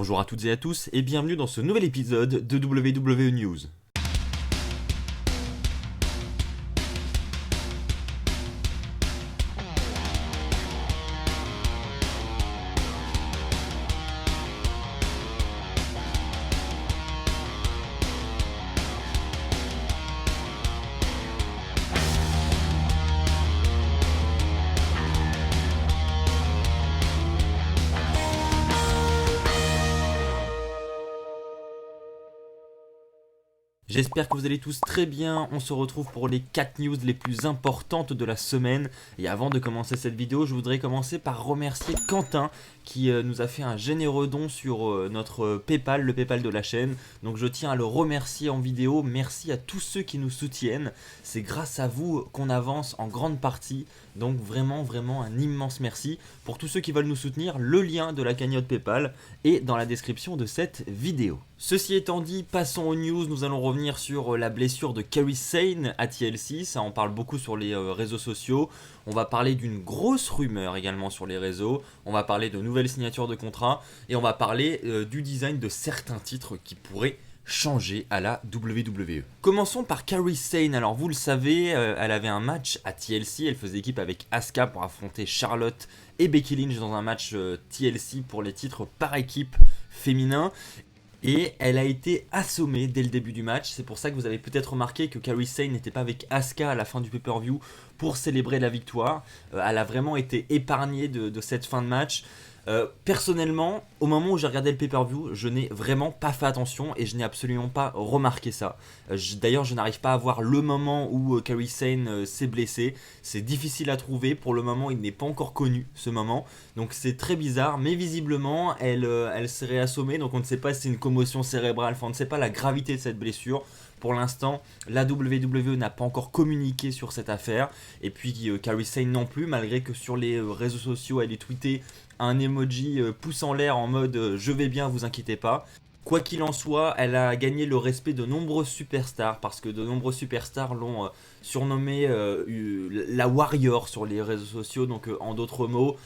Bonjour à toutes et à tous et bienvenue dans ce nouvel épisode de WWE News. J'espère que vous allez tous très bien, on se retrouve pour les 4 news les plus importantes de la semaine. Et avant de commencer cette vidéo, je voudrais commencer par remercier Quentin qui nous a fait un généreux don sur notre Paypal, le Paypal de la chaîne. Donc je tiens à le remercier en vidéo, merci à tous ceux qui nous soutiennent. C'est grâce à vous qu'on avance en grande partie, donc vraiment un immense merci. Pour tous ceux qui veulent nous soutenir, le lien de la cagnotte Paypal est dans la description de cette vidéo. Ceci étant dit, passons aux news, nous allons revenir sur la blessure de Kairi Sane à TLC, ça en parle beaucoup sur les réseaux sociaux. On va parler d'une grosse rumeur également sur les réseaux, on va parler de nouvelles signatures de contrats et on va parler du design de certains titres qui pourraient changer à la WWE. Commençons par Kairi Sane. Alors vous le savez, elle avait un match à TLC, elle faisait équipe avec Asuka pour affronter Charlotte et Becky Lynch dans un match TLC pour les titres par équipe féminin. Et elle a été assommée dès le début du match, c'est pour ça que vous avez peut-être remarqué que Kairi Sane n'était pas avec Asuka à la fin du pay-per-view pour célébrer la victoire. Elle a vraiment été épargnée de cette fin de match. Personnellement, au moment où j'ai regardé le pay-per-view, je n'ai vraiment pas fait attention et je n'ai absolument pas remarqué ça. D'ailleurs, je n'arrive pas à voir le moment où Kairi Sane s'est blessée. C'est difficile à trouver, pour le moment il n'est pas encore connu ce moment. Donc c'est très bizarre, mais visiblement elle serait assommée, donc on ne sait pas si c'est une commotion cérébrale, enfin on ne sait pas la gravité de cette blessure. Pour l'instant, la WWE n'a pas encore communiqué sur cette affaire. Et puis Kairi Sane non plus, malgré que sur les réseaux sociaux elle ait tweeté un emoji pouce en l'air en mode je vais bien, vous inquiétez pas. Quoi qu'il en soit, elle a gagné le respect de nombreux superstars parce que de nombreux superstars l'ont surnommée la Warrior sur les réseaux sociaux. Donc en d'autres mots,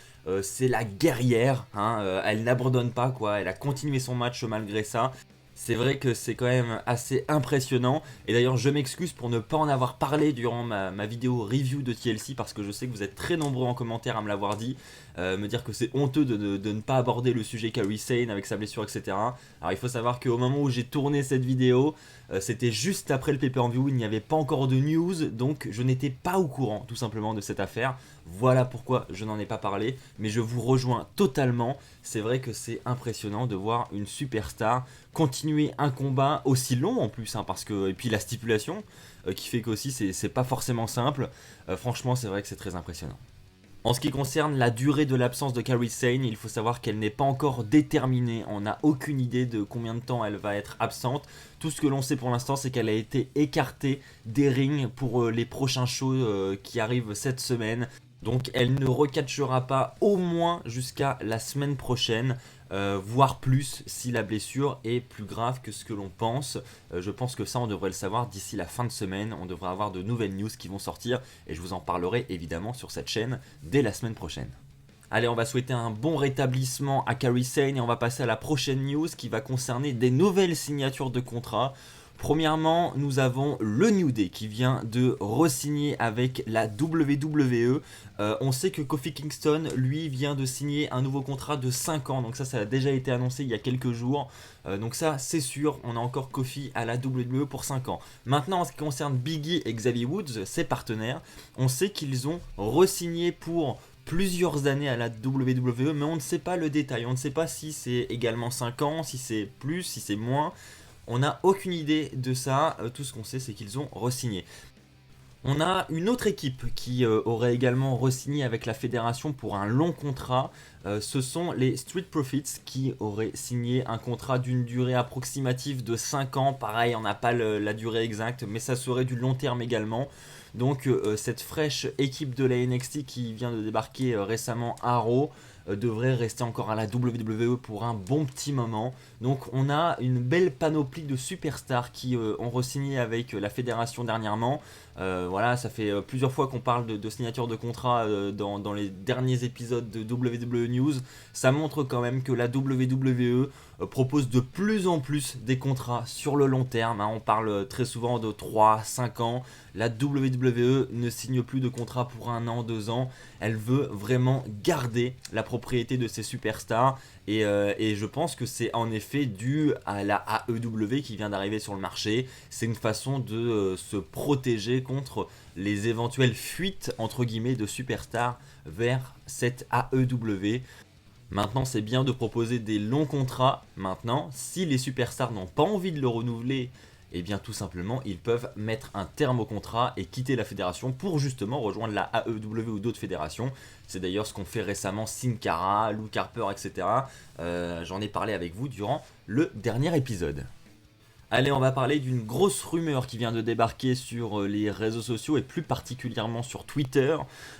c'est la guerrière, hein, elle n'abandonne pas quoi, elle a continué son match malgré ça. C'est vrai que c'est quand même assez impressionnant. Et d'ailleurs je m'excuse pour ne pas en avoir parlé durant ma vidéo review de TLC, parce que je sais que vous êtes très nombreux en commentaire à me l'avoir dit, me dire que c'est honteux de ne pas aborder le sujet Kairi Sane avec sa blessure, etc. Alors il faut savoir qu'au moment où j'ai tourné cette vidéo, c'était juste après le pay-per-view, il n'y avait pas encore de news, donc je n'étais pas au courant tout simplement de cette affaire. Voilà pourquoi je n'en ai pas parlé, mais je vous rejoins totalement. C'est vrai que c'est impressionnant de voir une superstar continuer un combat aussi long en plus, hein, parce que, et puis la stipulation qui fait qu'aussi c'est pas forcément simple. Franchement c'est vrai que c'est très impressionnant. En ce qui concerne la durée de l'absence de Kairi Sane, il faut savoir qu'elle n'est pas encore déterminée. On n'a aucune idée de combien de temps elle va être absente. Tout ce que l'on sait pour l'instant, c'est qu'elle a été écartée des rings pour les prochains shows qui arrivent cette semaine. Donc elle ne recatchera pas au moins jusqu'à la semaine prochaine, voire plus si la blessure est plus grave que ce que l'on pense. Je pense que ça on devrait le savoir d'ici la fin de semaine, on devrait avoir de nouvelles news qui vont sortir et je vous en parlerai évidemment sur cette chaîne dès la semaine prochaine. Allez, on va souhaiter un bon rétablissement à Kairi Sane et on va passer à la prochaine news qui va concerner des nouvelles signatures de contrats. Premièrement, nous avons le New Day qui vient de re-signer avec la WWE. On sait que Kofi Kingston, lui, vient de signer un nouveau contrat de 5 ans. Donc ça a déjà été annoncé il y a quelques jours. Donc ça, c'est sûr, on a encore Kofi à la WWE pour 5 ans. Maintenant, en ce qui concerne Big E et Xavier Woods, ses partenaires, on sait qu'ils ont re-signé pour plusieurs années à la WWE, mais on ne sait pas le détail. On ne sait pas si c'est également 5 ans, si c'est plus, si c'est moins. On n'a aucune idée de ça, tout ce qu'on sait c'est qu'ils ont re-signé. On a une autre équipe qui aurait également re-signé avec la fédération pour un long contrat. Ce sont les Street Profits qui auraient signé un contrat d'une durée approximative de 5 ans. Pareil, on n'a pas la durée exacte, mais ça serait du long terme également. Donc cette fraîche équipe de la NXT qui vient de débarquer récemment à Raw devrait rester encore à la WWE pour un bon petit moment. Donc on a une belle panoplie de superstars qui ont re-signé avec la fédération dernièrement. Voilà, ça fait plusieurs fois qu'on parle de signature de contrat dans les derniers épisodes de WWE News. Ça montre quand même que la WWE propose de plus en plus des contrats sur le long terme. On parle très souvent de 3-5 ans. La WWE ne signe plus de contrats pour 1 an, 2 ans. Elle veut vraiment garder la propriété de ses superstars. Et je pense que c'est en effet dû à la AEW qui vient d'arriver sur le marché. C'est une façon de se protéger contre les éventuelles fuites entre guillemets de superstars vers cette AEW. Maintenant, c'est bien de proposer des longs contrats. Maintenant, si les superstars n'ont pas envie de le renouveler, eh bien tout simplement, ils peuvent mettre un terme au contrat et quitter la fédération pour justement rejoindre la AEW ou d'autres fédérations. C'est d'ailleurs ce qu'ont fait récemment Sin Cara, Luke Harper, etc. J'en ai parlé avec vous durant le dernier épisode. Allez, on va parler d'une grosse rumeur qui vient de débarquer sur les réseaux sociaux et plus particulièrement sur Twitter.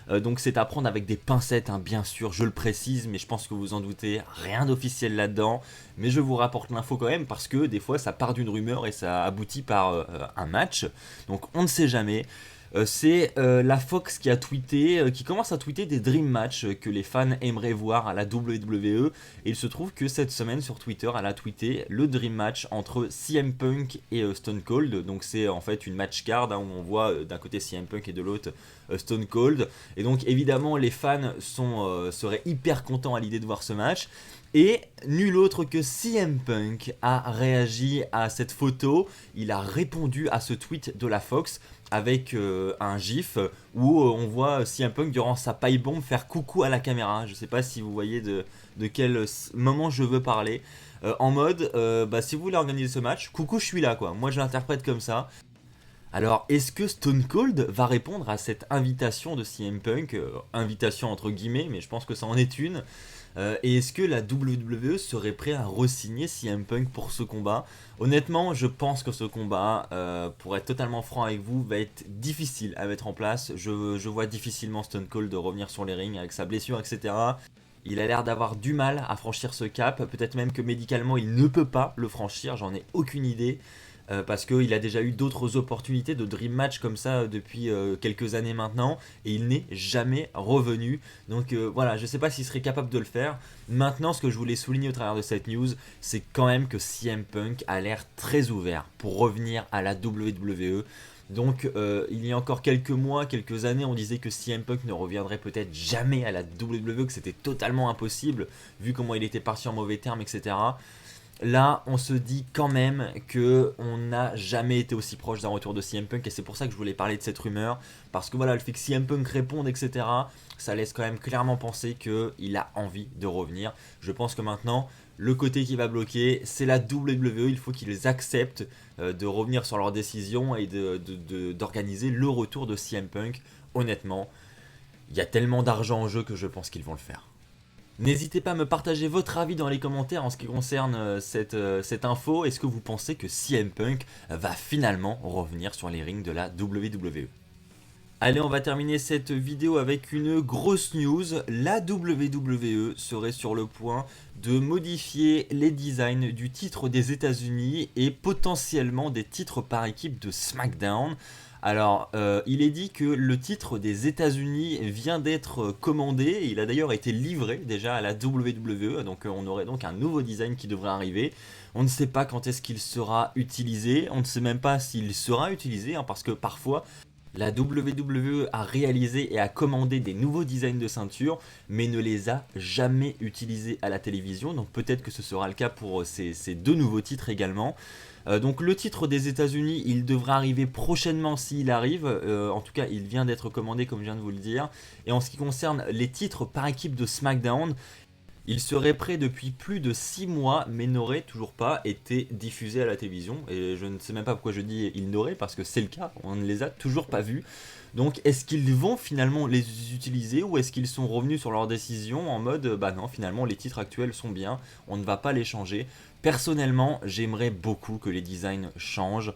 Donc c'est à prendre avec des pincettes, bien sûr, je le précise, mais je pense que vous en doutez, rien d'officiel là-dedans. Mais je vous rapporte l'info quand même parce que des fois ça part d'une rumeur et ça aboutit par un match. Donc on ne sait jamais. C'est la Fox qui a tweeté, qui commence à tweeter des dream matchs que les fans aimeraient voir à la WWE. Et il se trouve que cette semaine sur Twitter, elle a tweeté le dream match entre CM Punk et Stone Cold. Donc c'est en fait une match card où on voit d'un côté CM Punk et de l'autre Stone Cold. Et donc évidemment les fans seraient hyper contents à l'idée de voir ce match. Et nul autre que CM Punk a réagi à cette photo. Il a répondu à ce tweet de la Fox avec un gif où on voit CM Punk durant sa paille bombe faire coucou à la caméra. Je sais pas si vous voyez de quel moment je veux parler. En mode, si vous voulez organiser ce match, coucou, je suis là quoi. Moi je l'interprète comme ça. Alors, est-ce que Stone Cold va répondre à cette invitation de CM Punk, invitation entre guillemets, mais je pense que ça en est une. Et est-ce que la WWE serait prêt à re-signer CM Punk pour ce combat? Honnêtement, je pense que ce combat, pour être totalement franc avec vous, va être difficile à mettre en place. Je vois difficilement Stone Cold revenir sur les rings avec sa blessure, etc. Il a l'air d'avoir du mal à franchir ce cap. Peut-être même que médicalement, il ne peut pas le franchir. J'en ai aucune idée. Parce qu'il a déjà eu d'autres opportunités de dream match comme ça depuis quelques années maintenant et il n'est jamais revenu. Donc voilà, je ne sais pas s'il serait capable de le faire. Maintenant, ce que je voulais souligner au travers de cette news, c'est quand même que CM Punk a l'air très ouvert pour revenir à la WWE. Donc il y a encore quelques mois, quelques années, on disait que CM Punk ne reviendrait peut-être jamais à la WWE, que c'était totalement impossible vu comment il était parti en mauvais termes, etc. Là, on se dit quand même que on n'a jamais été aussi proche d'un retour de CM Punk et c'est pour ça que je voulais parler de cette rumeur. Parce que voilà, le fait que CM Punk réponde, etc., ça laisse quand même clairement penser qu'il a envie de revenir. Je pense que maintenant, le côté qui va bloquer, c'est la WWE. Il faut qu'ils acceptent de revenir sur leur décision et d'organiser le retour de CM Punk. Honnêtement, il y a tellement d'argent en jeu que je pense qu'ils vont le faire. N'hésitez pas à me partager votre avis dans les commentaires en ce qui concerne cette info. Est-ce que vous pensez que CM Punk va finalement revenir sur les rings de la WWE? Allez, on va terminer cette vidéo avec une grosse news. La WWE serait sur le point de modifier les designs du titre des États-Unis et potentiellement des titres par équipe de SmackDown. Alors, il est dit que le titre des États-Unis vient d'être commandé. Il a d'ailleurs été livré déjà à la WWE. Donc, on aurait donc un nouveau design qui devrait arriver. On ne sait pas quand est-ce qu'il sera utilisé. On ne sait même pas s'il sera utilisé, parce que parfois, la WWE a réalisé et a commandé des nouveaux designs de ceinture, mais ne les a jamais utilisés à la télévision. Donc peut-être que ce sera le cas pour ces deux nouveaux titres également. Donc le titre des États-Unis, il devrait arriver prochainement s'il arrive. En tout cas, il vient d'être commandé comme je viens de vous le dire. Et en ce qui concerne les titres par équipe de SmackDown, il serait prêt depuis plus de 6 mois, mais n'aurait toujours pas été diffusé à la télévision. Et je ne sais même pas pourquoi je dis il n'aurait, parce que c'est le cas, on ne les a toujours pas vus. Donc est-ce qu'ils vont finalement les utiliser ou est-ce qu'ils sont revenus sur leur décision en mode bah non, finalement les titres actuels sont bien, on ne va pas les changer. Personnellement, j'aimerais beaucoup que les designs changent,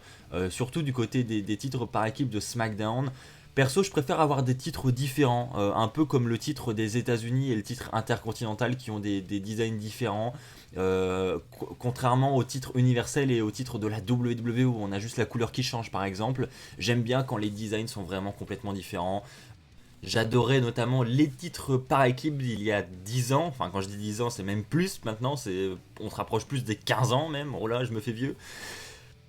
surtout du côté des titres par équipe de SmackDown. Perso, je préfère avoir des titres différents, un peu comme le titre des États-Unis et le titre intercontinental qui ont des designs différents. Contrairement au titre universel et au titre de la WWE où on a juste la couleur qui change par exemple, j'aime bien quand les designs sont vraiment complètement différents. J'adorais notamment les titres par équipe il y a 10 ans, enfin quand je dis 10 ans c'est même plus maintenant, on se rapproche plus des 15 ans même, oh là je me fais vieux.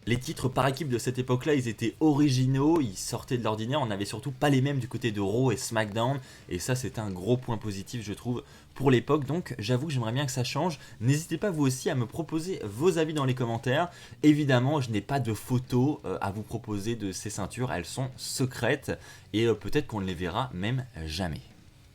Les titres par équipe de cette époque-là, ils étaient originaux, ils sortaient de l'ordinaire, on n'avait surtout pas les mêmes du côté de Raw et SmackDown, et ça c'était un gros point positif je trouve pour l'époque, donc j'avoue que j'aimerais bien que ça change. N'hésitez pas vous aussi à me proposer vos avis dans les commentaires. Évidemment je n'ai pas de photos à vous proposer de ces ceintures, elles sont secrètes, et peut-être qu'on ne les verra même jamais.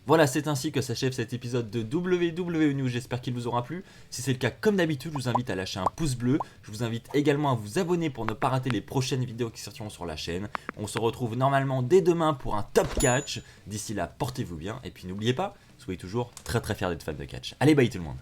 Voilà, c'est ainsi que s'achève cet épisode de WWE News, j'espère qu'il vous aura plu. Si c'est le cas, comme d'habitude, je vous invite à lâcher un pouce bleu. Je vous invite également à vous abonner pour ne pas rater les prochaines vidéos qui sortiront sur la chaîne. On se retrouve normalement dès demain pour un top catch. D'ici là, portez-vous bien et puis n'oubliez pas, soyez toujours très fiers d'être fan de catch. Allez, bye tout le monde.